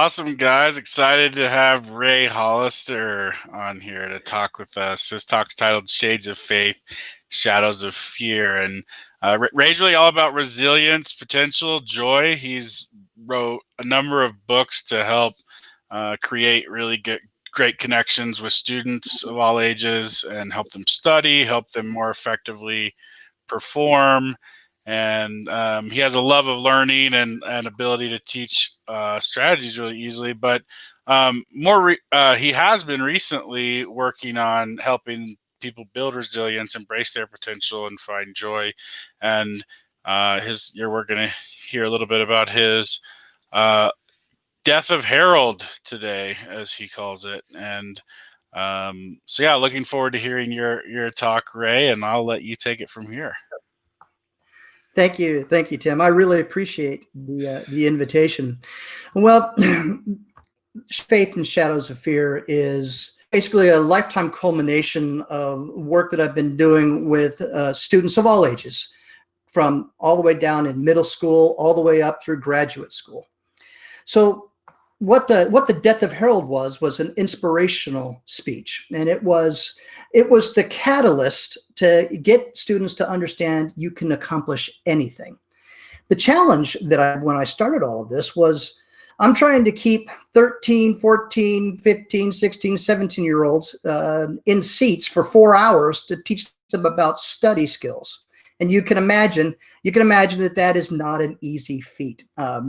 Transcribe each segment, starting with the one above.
Awesome, guys. Excited to have Ray Hollister on here to talk with us. His talk's titled Shades of Faith, Shadows of Fear. And Ray's really all about resilience, potential, joy. He's wrote a number of books to help create really great connections with students of all ages and help them study, help them more effectively perform. And he has a love of learning and ability to teach strategies really easily. But he has been recently working on helping people build resilience, embrace their potential, and find joy. And we're going to hear a little bit about his death of Harold today, as he calls it. And so yeah, looking forward to hearing your talk, Ray, and I'll let you take it from here. Thank you, Tim. I really appreciate the invitation. Well, Faith and Shadows of Fear is basically a lifetime culmination of work that I've been doing with students of all ages, from all the way down in middle school, all the way up through graduate school. So what the death of Harold was an inspirational speech, and it was the catalyst to get students to understand you can accomplish anything. The challenge when I started all of this was I'm trying to keep 13, 14, 15, 16, 17-year-olds in seats for 4 hours to teach them about study skills. And you can imagine that is not an easy feat.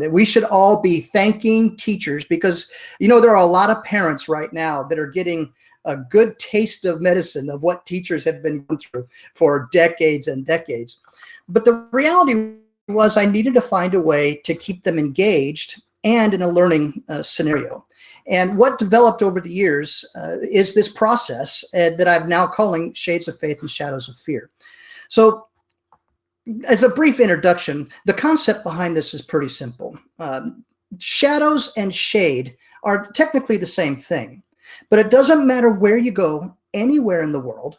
We should all be thanking teachers, because there are a lot of parents right now that are getting a good taste of medicine of what teachers have been going through for decades and decades. But the reality was I needed to find a way to keep them engaged and in a learning scenario. And what developed over the years is this process that I'm now calling Shades of Faith and Shadows of Fear. So as a brief introduction, the concept behind this is pretty simple. Shadows and shade are technically the same thing, but it doesn't matter where you go, anywhere in the world,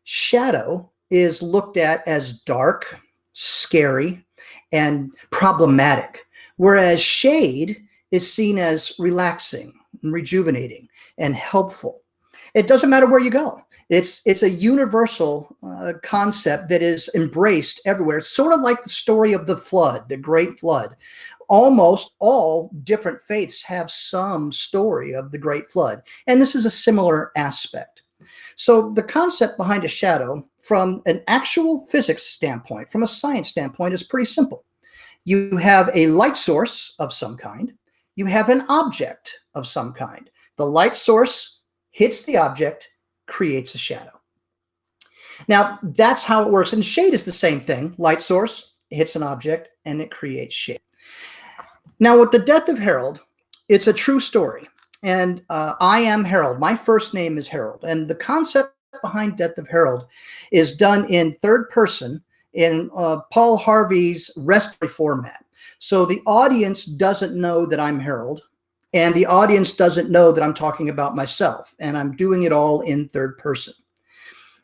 shadow is looked at as dark, scary, and problematic, whereas shade is seen as relaxing and rejuvenating and helpful. It doesn't matter where you go. It's a universal concept that is embraced everywhere. It's sort of like the story of the flood, the Great Flood. Almost all different faiths have some story of the Great Flood, and this is a similar aspect. So the concept behind a shadow, from an actual physics standpoint, from a science standpoint, is pretty simple. You have a light source of some kind. You have an object of some kind. The light source hits the object, creates a shadow. Now, that's how it works. And shade is the same thing. Light source hits an object, and it creates shade. Now, with the death of Harold, it's a true story. And I am Harold. My first name is Harold. And the concept behind Death of Harold is done in third person in Paul Harvey's rest format. So the audience doesn't know that I'm Harold, and the audience doesn't know that I'm talking about myself, and I'm doing it all in third person.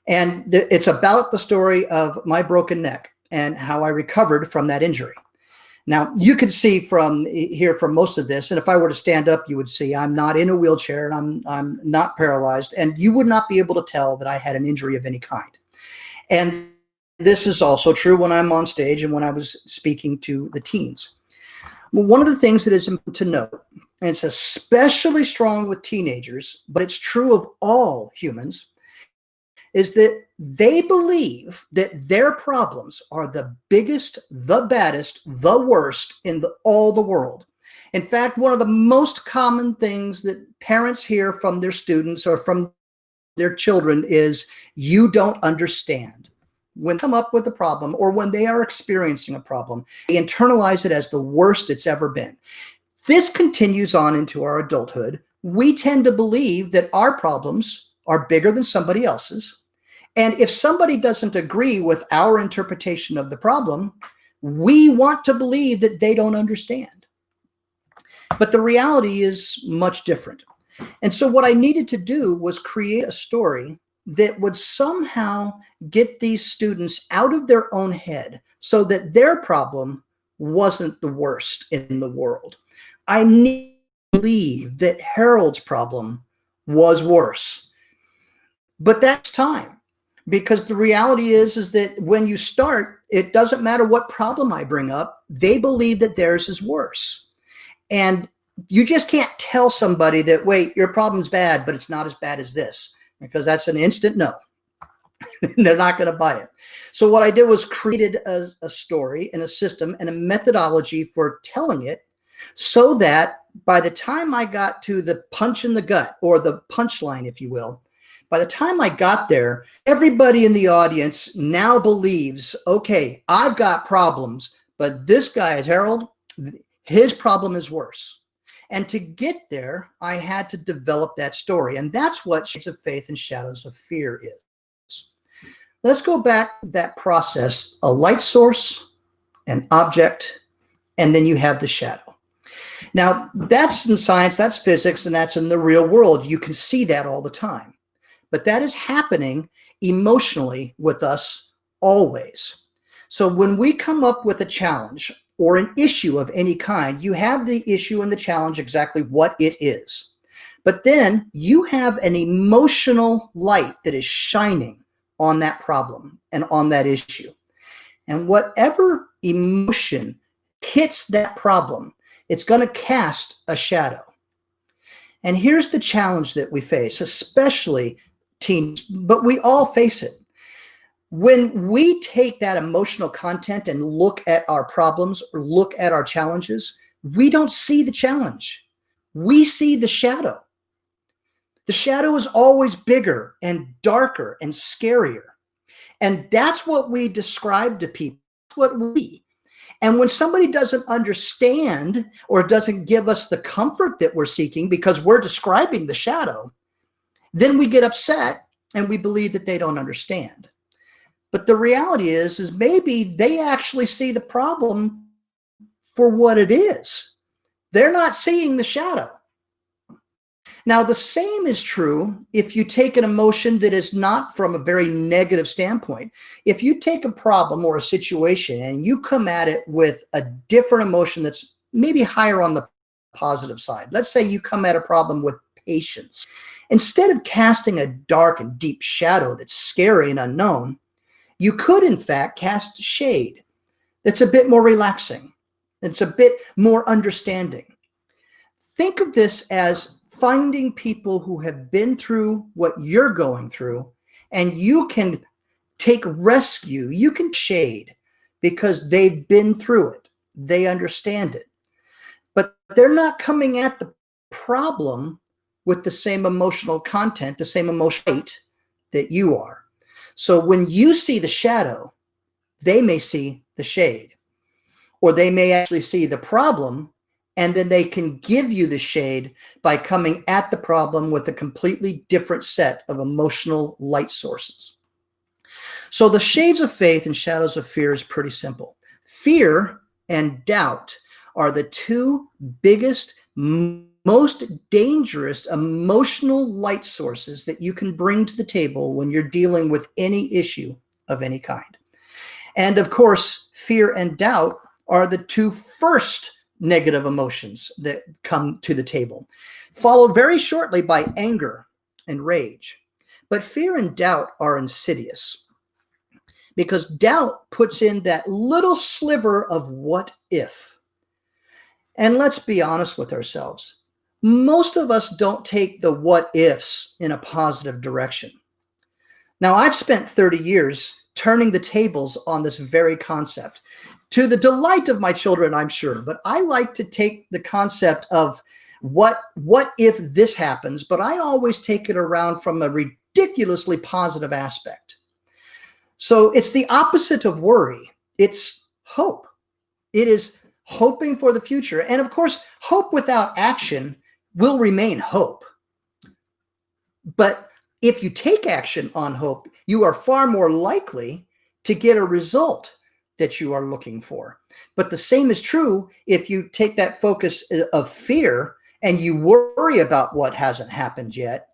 And it's about the story of my broken neck and how I recovered from that injury. Now, you could see from most of this, and if I were to stand up, you would see I'm not in a wheelchair, and I'm not paralyzed, and you would not be able to tell that I had an injury of any kind. And this is also true when I'm on stage and when I was speaking to the teens. Well, one of the things that is important to note, and it's especially strong with teenagers, but it's true of all humans, is that they believe that their problems are the biggest, the baddest, the worst in all the world. In fact, one of the most common things that parents hear from their students or from their children is, "You don't understand." When they come up with a problem, or when they are experiencing a problem, they internalize it as the worst it's ever been. This continues on into our adulthood. We tend to believe that our problems are bigger than somebody else's. And if somebody doesn't agree with our interpretation of the problem, we want to believe that they don't understand. But the reality is much different. And so what I needed to do was create a story that would somehow get these students out of their own head so that their problem wasn't the worst in the world. I believe that Harold's problem was worse. But that's time, because the reality is that when you start, it doesn't matter what problem I bring up, they believe that theirs is worse. And you just can't tell somebody that, wait, your problem's bad, but it's not as bad as this, because that's an instant no. They're not going to buy it. So what I did was created a story and a system and a methodology for telling it, so that by the time I got to the punch in the gut, or the punchline, if you will, by the time I got there, everybody in the audience now believes, okay, I've got problems, but this guy, Harold, his problem is worse. And to get there, I had to develop that story. And that's what Shades of Faith and Shadows of Fear is. Let's go back that process: a light source, an object, and then you have the shadow. Now, that's in science, that's physics, and that's in the real world. You can see that all the time. But that is happening emotionally with us always. So when we come up with a challenge or an issue of any kind, you have the issue and the challenge exactly what it is. But then you have an emotional light that is shining on that problem and on that issue. And whatever emotion hits that problem, it's going to cast a shadow. And here's the challenge that we face, especially teens, but we all face it. When we take that emotional content and look at our problems or look at our challenges, we don't see the challenge. We see the shadow. The shadow is always bigger and darker and scarier. And that's what we describe to people. That's what we. And when somebody doesn't understand or doesn't give us the comfort that we're seeking because we're describing the shadow, then we get upset and we believe that they don't understand. But the reality is maybe they actually see the problem for what it is. They're not seeing the shadow. Now, the same is true if you take an emotion that is not from a very negative standpoint. If you take a problem or a situation and you come at it with a different emotion that's maybe higher on the positive side. Let's say you come at a problem with patience. Instead of casting a dark and deep shadow that's scary and unknown, you could, in fact, cast shade that's a bit more relaxing. It's a bit more understanding. Think of this as finding people who have been through what you're going through, and you can take rescue, you can shade, because they've been through it. They understand it. But they're not coming at the problem with the same emotional content, the same emotional weight that you are. So when you see the shadow, they may see the shade, or they may actually see the problem, and then they can give you the shade by coming at the problem with a completely different set of emotional light sources. So the shades of faith and shadows of fear is pretty simple. Fear and doubt are the two biggest, most dangerous emotional light sources that you can bring to the table when you're dealing with any issue of any kind. And of course, fear and doubt are the two first negative emotions that come to the table, followed very shortly by anger and rage. But fear and doubt are insidious because doubt puts in that little sliver of what if. And let's be honest with ourselves. Most of us don't take the what ifs in a positive direction. Now, I've spent 30 years turning the tables on this very concept, to the delight of my children, I'm sure. But I like to take the concept of what if this happens, but I always take it around from a ridiculously positive aspect. So it's the opposite of worry. It's hope. It is hoping for the future. And of course, hope without action will remain hope. But if you take action on hope, you are far more likely to get a result that you are looking for. But the same is true if you take that focus of fear and you worry about what hasn't happened yet.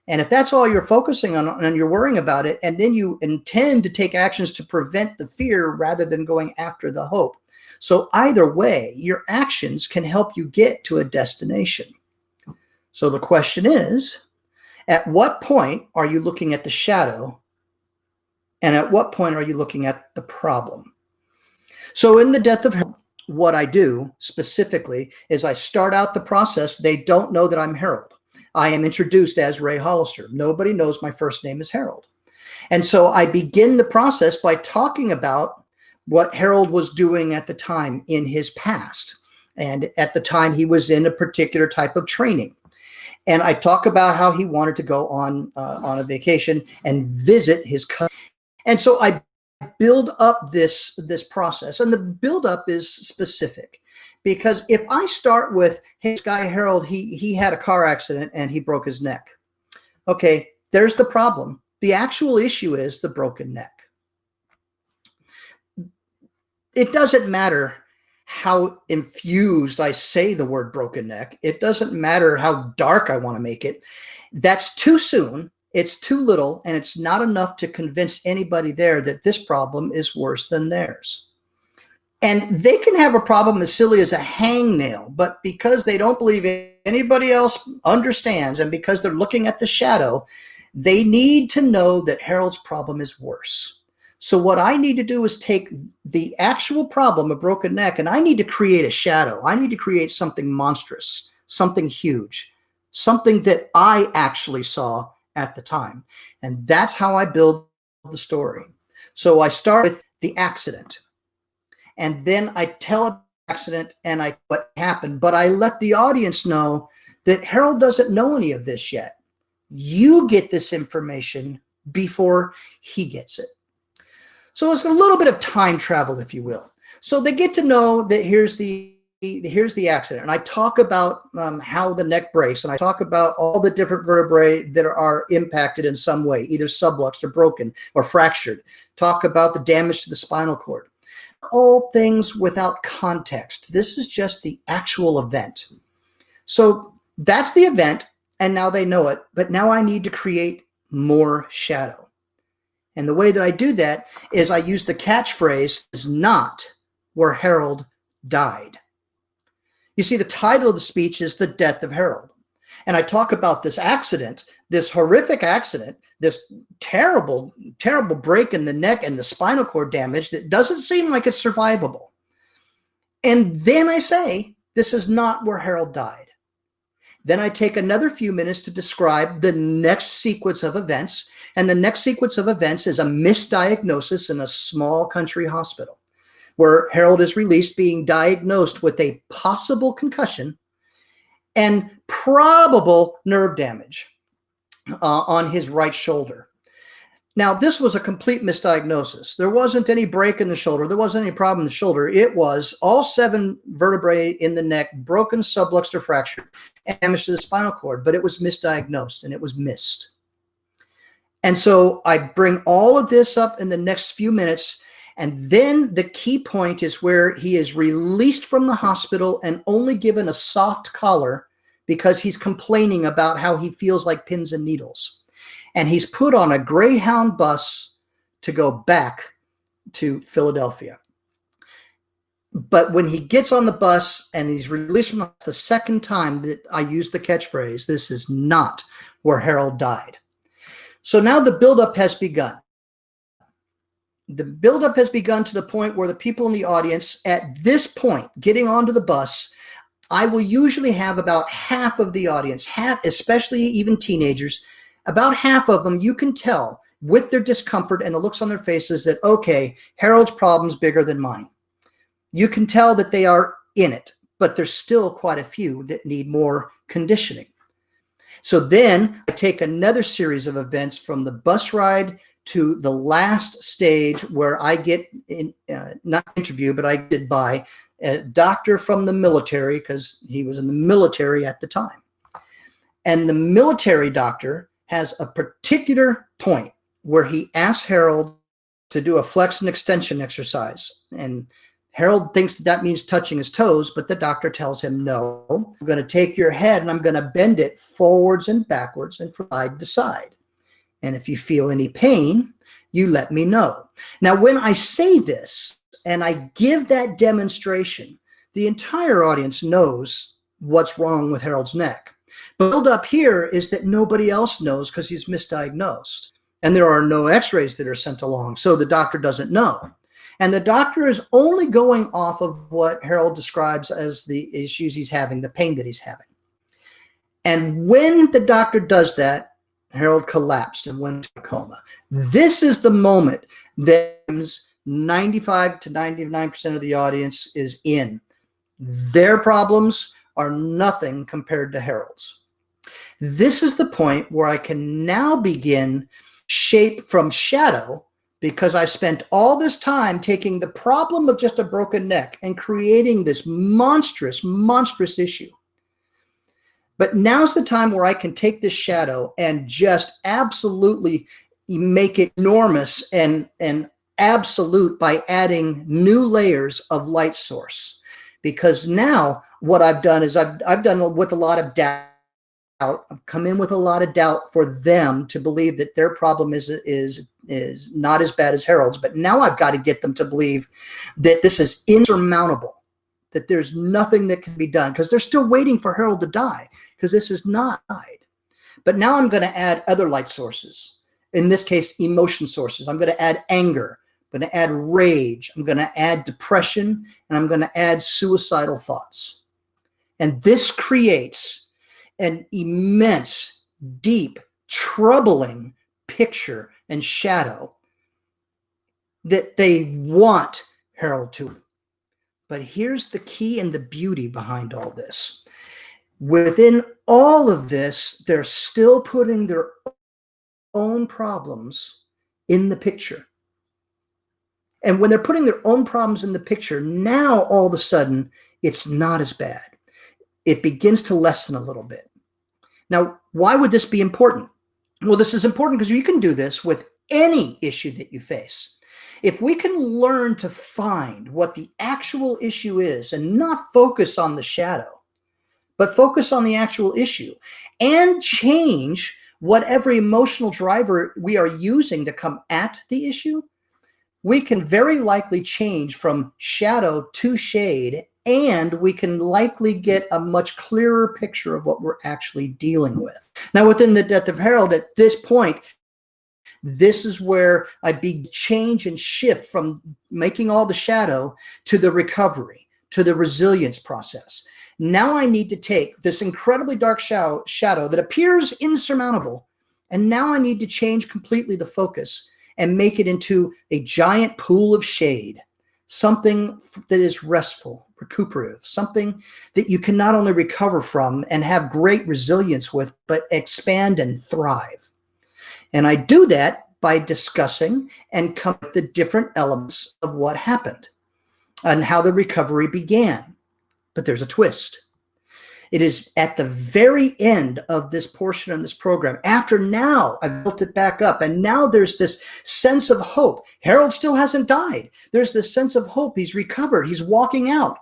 And if that's all you're focusing on and you're worrying about it, and then you intend to take actions to prevent the fear rather than going after the hope. So either way, your actions can help you get to a destination. So the question is, at what point are you looking at the shadow? And at what point are you looking at the problem? So in the death of Harold, what I do specifically is I start out the process. They don't know that I'm Harold. I am introduced as Ray Hollister. Nobody knows my first name is Harold. And so I begin the process by talking about what Harold was doing at the time in his past. And at the time he was in a particular type of training. And I talk about how he wanted to go on a vacation and visit his cousin. And so I build up this process, and the build up is specific, because if I start with, hey, this guy Harold, he had a car accident and he broke his neck. Okay, there's the problem. The actual issue is the broken neck. It doesn't matter how infused I say the word broken neck. It doesn't matter how dark I want to make it. That's too soon. It's too little, and it's not enough to convince anybody there that this problem is worse than theirs. And they can have a problem as silly as a hangnail, but because they don't believe anybody else understands, and because they're looking at the shadow, they need to know that Harold's problem is worse. So what I need to do is take the actual problem, a broken neck, and I need to create a shadow. I need to create something monstrous, something huge, something that I actually saw at the time. And that's how I build the story. So I start with the accident, and then I tell the accident and what happened, but I let the audience know that Harold doesn't know any of this yet. You get this information before he gets it. So it's a little bit of time travel, if you will. So they get to know that here's the accident. And I talk about how the neck breaks, and I talk about all the different vertebrae that are impacted in some way, either subluxed or broken or fractured. Talk about the damage to the spinal cord. All things without context. This is just the actual event. So that's the event, and now they know it, but now I need to create more shadow. And the way that I do that is I use the catchphrase, is not where Harold died. You see, the title of the speech is The Death of Harold. And I talk about this accident, this horrific accident, this terrible, terrible break in the neck and the spinal cord damage that doesn't seem like it's survivable. And then I say, this is not where Harold died. Then I take another few minutes to describe the next sequence of events. And the next sequence of events is a misdiagnosis in a small country hospital, where Harold is released being diagnosed with a possible concussion and probable nerve damage on his right shoulder. Now, this was a complete misdiagnosis. There wasn't any break in the shoulder. There wasn't any problem in the shoulder. It was all 7 vertebrae in the neck, broken, subluxed, or fractured, and damage to the spinal cord, but it was misdiagnosed and it was missed. And so I bring all of this up in the next few minutes, and then the key point is where he is released from the hospital and only given a soft collar because he's complaining about how he feels like pins and needles. And he's put on a Greyhound bus to go back to Philadelphia. But when he gets on the bus and he's released from the second time that I use the catchphrase, this is not where Harold died. So now the buildup has begun. The buildup has begun to the point where the people in the audience, at this point, getting onto the bus, I will usually have about half of the audience, especially even teenagers, about half of them, you can tell with their discomfort and the looks on their faces that, okay, Harold's problem's bigger than mine. You can tell that they are in it, but there's still quite a few that need more conditioning. So then I take another series of events from the bus ride to the last stage where I get, not interview, but I get by a doctor from the military, because he was in the military at the time. And the military doctor has a particular point where he asks Harold to do a flex and extension exercise. And Harold thinks that means touching his toes, but the doctor tells him, no, I'm going to take your head and I'm going to bend it forwards and backwards and from side to side. And if you feel any pain, you let me know. Now, when I say this and I give that demonstration, the entire audience knows what's wrong with Harold's neck. But build up here is that nobody else knows because he's misdiagnosed. And there are no x-rays that are sent along, so the doctor doesn't know. And the doctor is only going off of what Harold describes as the issues he's having, the pain that he's having. And when the doctor does that, Harold collapsed and went into a coma. This is the moment that 95 to 99% of the audience is in. Their problems are nothing compared to Harold's. This is the point where I can now begin shape from shadow, because I spent all this time taking the problem of just a broken neck and creating this monstrous, monstrous issue. But now's the time where I can take this shadow and just absolutely make it enormous and absolute by adding new layers of light source. Because now what I've done is I've done with a lot of doubt. I've come in with a lot of doubt for them to believe that their problem is not as bad as Harold's. But now I've got to get them to believe that this is insurmountable, that there's nothing that can be done, because they're still waiting for Harold to die, because this is not died. But now I'm going to add other light sources. In this case, emotion sources. I'm going to add anger. I'm going to add rage. I'm going to add depression, and I'm going to add suicidal thoughts. And this creates an immense, deep, troubling picture and shadow that they want Harold to. But here's the key and the beauty behind all this. Within all of this, they're still putting their own problems in the picture. And when they're putting their own problems in the picture, now all of a sudden, it's not as bad. It begins to lessen a little bit. Now, why would this be important? Well, this is important because you can do this with any issue that you face. If we can learn to find what the actual issue is and not focus on the shadow, but focus on the actual issue and change whatever emotional driver we are using to come at the issue, we can very likely change from shadow to shade, and we can likely get a much clearer picture of what we're actually dealing with. Now, within the death of Harold, at this point, this is where I change and shift from making all the shadow to the recovery, to the resilience process. Now I need to take this incredibly dark shadow that appears insurmountable, and now I need to change completely the focus and make it into a giant pool of shade, something that is restful, recuperative, something that you can not only recover from and have great resilience with, but expand and thrive. And I do that by discussing and come up with the different elements of what happened and how the recovery began. But there's a twist. It is at the very end of this portion of this program, after now I've built it back up, and now there's this sense of hope. Harold still hasn't died. There's this sense of hope. He's recovered. He's walking out.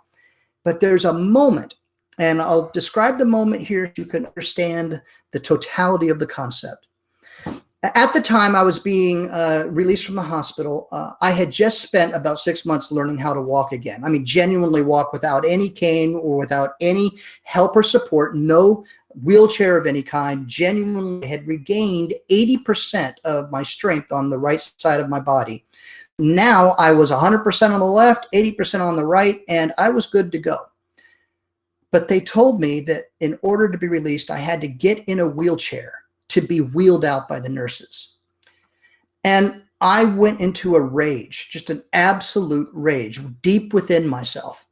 But there's a moment, and I'll describe the moment here so you can understand the totality of the concept. At the time I was being released from the hospital, I had just spent about 6 months learning how to walk again. I mean, genuinely walk without any cane or without any help or support, no wheelchair of any kind. Genuinely had regained 80% of my strength on the right side of my body. Now I was 100% on the left, 80% on the right, and I was good to go. But they told me that in order to be released, I had to get in a wheelchair to be wheeled out by the nurses. And I went into a rage, just an absolute rage, deep within myself.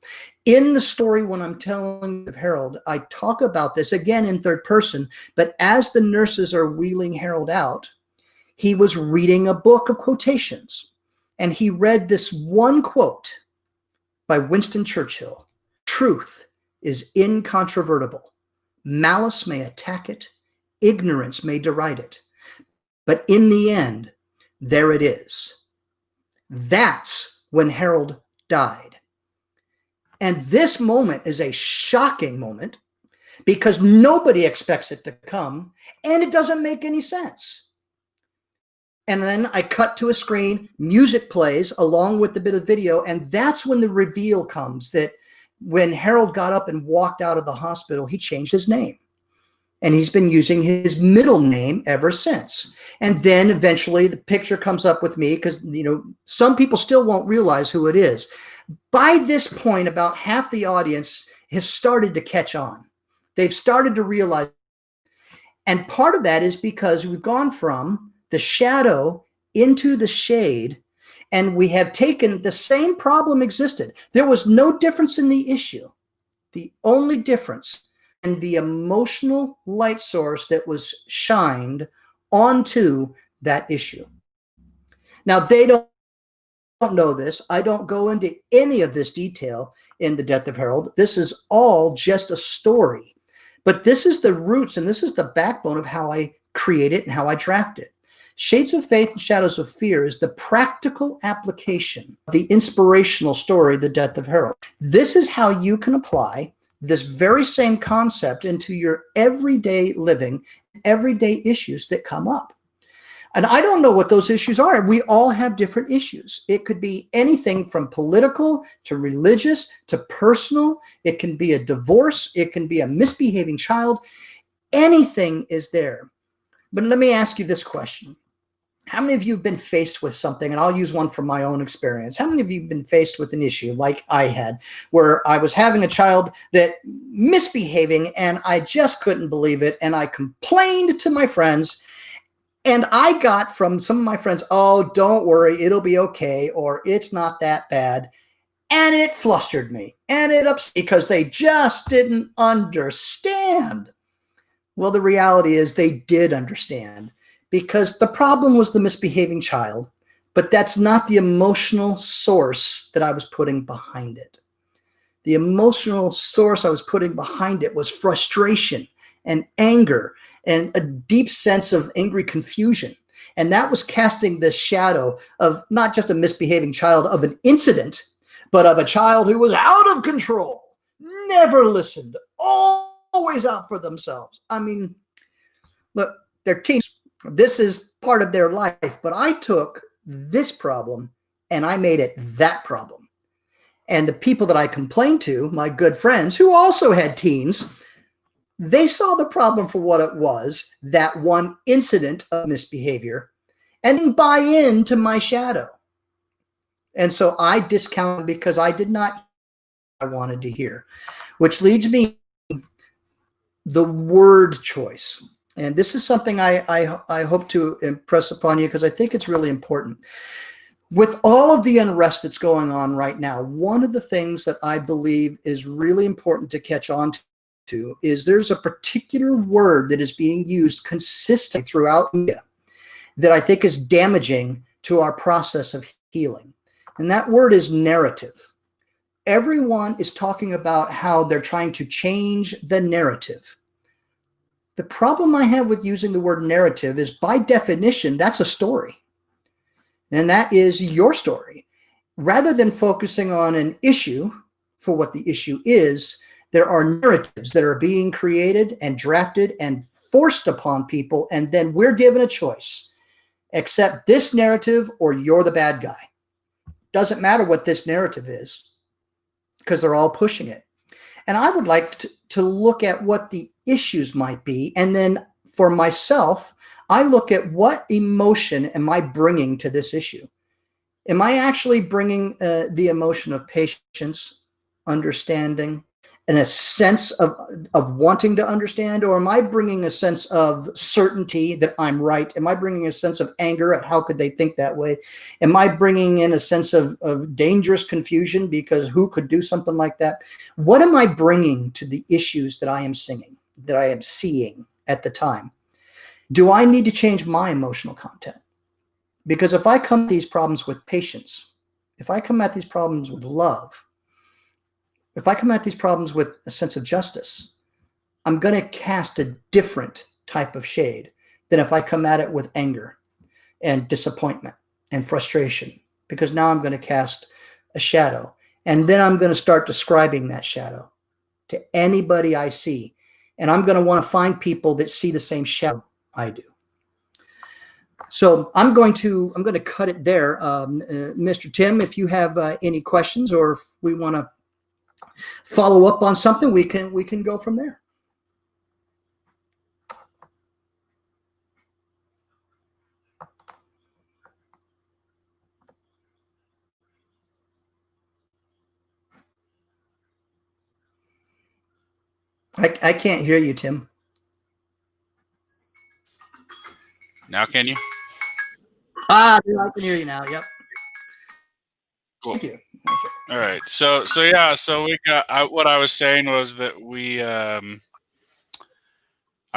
In the story, when I'm telling of Harold, I talk about this again in third person, but as the nurses are wheeling Harold out, he was reading a book of quotations. And he read this one quote by Winston Churchill: "Truth is incontrovertible. Malice may attack it. Ignorance may deride it. But in the end, there it is." That's when Harold died. And this moment is a shocking moment because nobody expects it to come, and it doesn't make any sense. And then I cut to a screen, music plays along with the bit of video, and that's when the reveal comes that when Harold got up and walked out of the hospital, he changed his name. And he's been using his middle name ever since. And then eventually the picture comes up with me because, some people still won't realize who it is. By this point, about half the audience has started to catch on. They've started to realize. And part of that is because we've gone from the shadow into the shade, and we have taken the same problem existed. There was no difference in the issue. The only difference in the emotional light source that was shined onto that issue. Now, they don't know this. I don't go into any of this detail in The Death of Harold. This is all just a story. But this is the roots and this is the backbone of how I create it and how I draft it. Shades of Faith and Shadows of Fear is the practical application of the inspirational story, The Death of Harold. This is how you can apply this very same concept into your everyday living, everyday issues that come up. And I don't know what those issues are. We all have different issues. It could be anything from political to religious to personal. It can be a divorce. It can be a misbehaving child. Anything is there. But let me ask you this question. How many of you have been faced with something, and I'll use one from my own experience. How many of you have been faced with an issue like I had, where I was having a child that misbehaving and I just couldn't believe it, and I complained to my friends, and I got from some of my friends, oh, don't worry, it'll be okay, or it's not that bad. And it flustered me, and it upset because they just didn't understand. Well, the reality is they did understand. Because the problem was the misbehaving child, but that's not the emotional source that I was putting behind it. The emotional source I was putting behind it was frustration and anger and a deep sense of angry confusion. And that was casting the shadow of not just a misbehaving child, of an incident, but of a child who was out of control, never listened, always out for themselves. I mean, look, they're teens. This is part of their life, but I took this problem and I made it that problem. And the people that I complained to, my good friends who also had teens, they saw the problem for what it was, that one incident of misbehavior, and didn't buy into my shadow. And so I discounted because I did not hear what I wanted to hear, which leads me to the word choice. And this is something I hope to impress upon you because I think it's really important. With all of the unrest that's going on right now, one of the things that I believe is really important to catch on to is there's a particular word that is being used consistently throughout media that I think is damaging to our process of healing. And that word is narrative. Everyone is talking about how they're trying to change the narrative. The problem I have with using the word narrative is, by definition, that's a story. And that is your story. Rather than focusing on an issue for what the issue is, there are narratives that are being created and drafted and forced upon people, and then we're given a choice. Accept this narrative or you're the bad guy. Doesn't matter what this narrative is because they're all pushing it. And I would like to look at what the issues might be. And then for myself, I look at what emotion am I bringing to this issue? Am I actually bringing the emotion of patience, understanding, and a sense of wanting to understand? Or am I bringing a sense of certainty that I'm right? Am I bringing a sense of anger at how could they think that way? Am I bringing in a sense of dangerous confusion because who could do something like that? What am I bringing to the issues that I am seeing at the time? Do I need to change my emotional content? Because if I come at these problems with patience, if I come at these problems with love, if I come at these problems with a sense of justice, I'm going to cast a different type of shade than if I come at it with anger and disappointment and frustration, because now I'm going to cast a shadow. And then I'm going to start describing that shadow to anybody I see. And I'm going to want to find people that see the same shadow I do. So I'm going to cut it there. Mr. Tim, if you have any questions or if we want to follow up on something, we can go from there. I can't hear you, Tim. Now can you? I can hear you now. Yep. Cool. Thank you. All right. So yeah. So we got. What I was saying was that we. I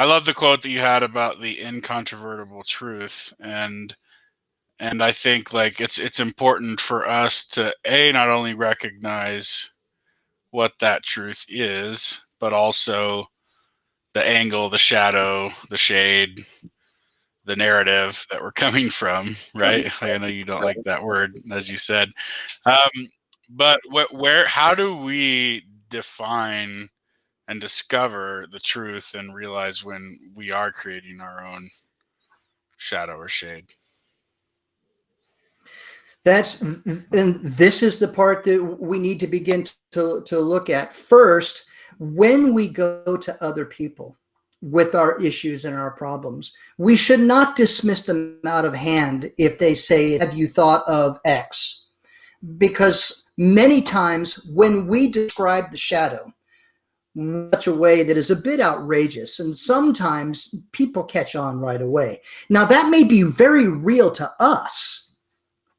love the quote that you had about the incontrovertible truth, and I think like it's important for us to not only recognize what that truth is, but also the angle, the shadow, the shade, the narrative that we're coming from, right? I know you don't like that word, as you said, but how do we define and discover the truth and realize when we are creating our own shadow or shade? And this is the part that we need to begin to look at first. When we go to other people with our issues and our problems, we should not dismiss them out of hand if they say, have you thought of X? Because many times when we describe the shadow in such a way that is a bit outrageous, and sometimes people catch on right away. Now, that may be very real to us,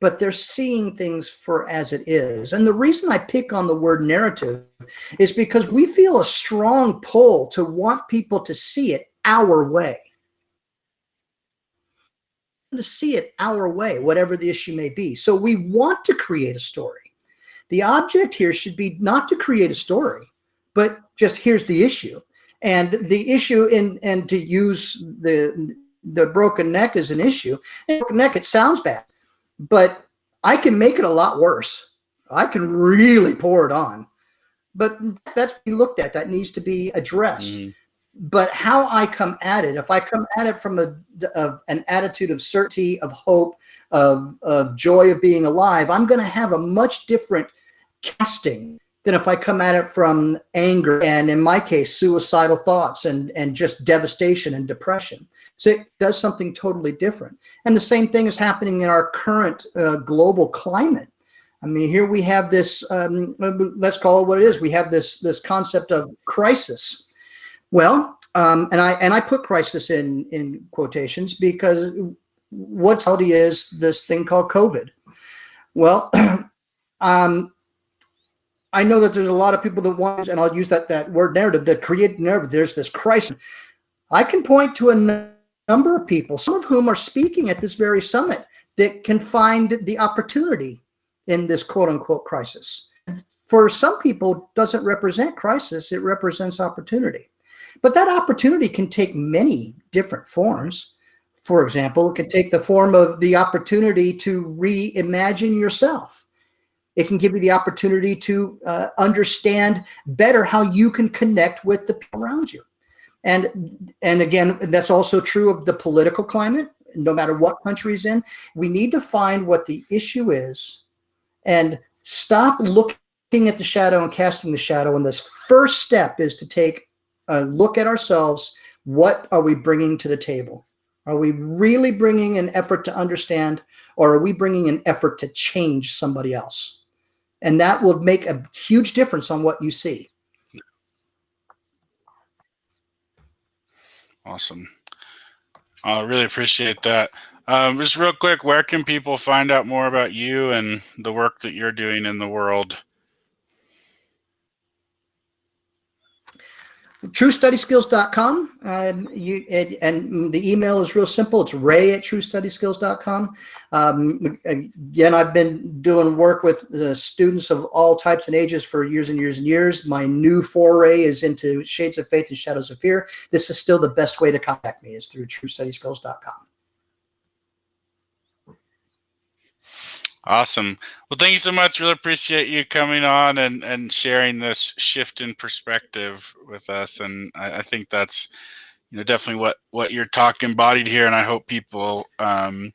but they're seeing things for as it is. And the reason I pick on the word narrative is because we feel a strong pull to want people to see it our way. To see it our way, whatever the issue may be. So we want to create a story. The object here should be not to create a story, but just here's the issue. And the issue, and to use the broken neck as an issue, broken neck, it sounds bad, but I can make it a lot worse. I can really pour it on. But that's to be looked at. That needs to be addressed. Mm-hmm. But how I come at it, if I come at it from an attitude of certainty, of hope, of joy of being alive, I'm going to have a much different casting than if I come at it from anger and, in my case, suicidal thoughts and just devastation and depression. So it does something totally different. And the same thing is happening in our current global climate. I mean, here we have this, let's call it what it is. We have this concept of crisis. Well, and I put crisis in quotations because what's reality is this thing called COVID. Well, I know that there's a lot of people that want, and I'll use that word narrative, that create narrative. There's this crisis. I can point to a number of people, some of whom are speaking at this very summit, that can find the opportunity in this quote unquote crisis. For some people, it doesn't represent crisis, it represents opportunity. But that opportunity can take many different forms. For example, it can take the form of the opportunity to reimagine yourself. It can give you the opportunity to understand better how you can connect with the people around you. And again, that's also true of the political climate, no matter what country is in. We need to find what the issue is and stop looking at the shadow and casting the shadow. And this first step is to take a look at ourselves. What are we bringing to the table? Are we really bringing an effort to understand, or are we bringing an effort to change somebody else? And that will make a huge difference on what you see. Awesome. I really appreciate that. Just real quick, where can people find out more about you and the work that you're doing in the world? TrueStudySkills.com. And the email is real simple. It's ray@TrueStudySkills.com. Again, I've been doing work with students of all types and ages for years and years and years. My new foray is into Shades of Faith and Shadows of Fear. This is still the best way to contact me, is through TrueStudySkills.com. Awesome. Well, thank you so much. Really appreciate you coming on and sharing this shift in perspective with us. And I think that's, definitely what your talk embodied here. And I hope people can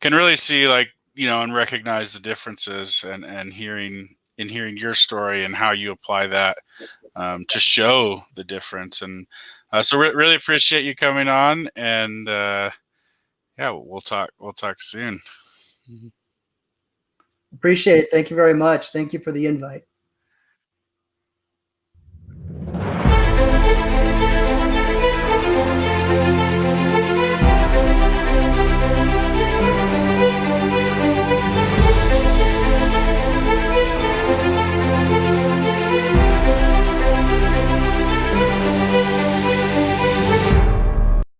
really see, and recognize the differences and hearing your story and how you apply that to show the difference. And so really appreciate you coming on. And yeah, we'll talk soon. Appreciate it. Thank you very much. Thank you for the invite.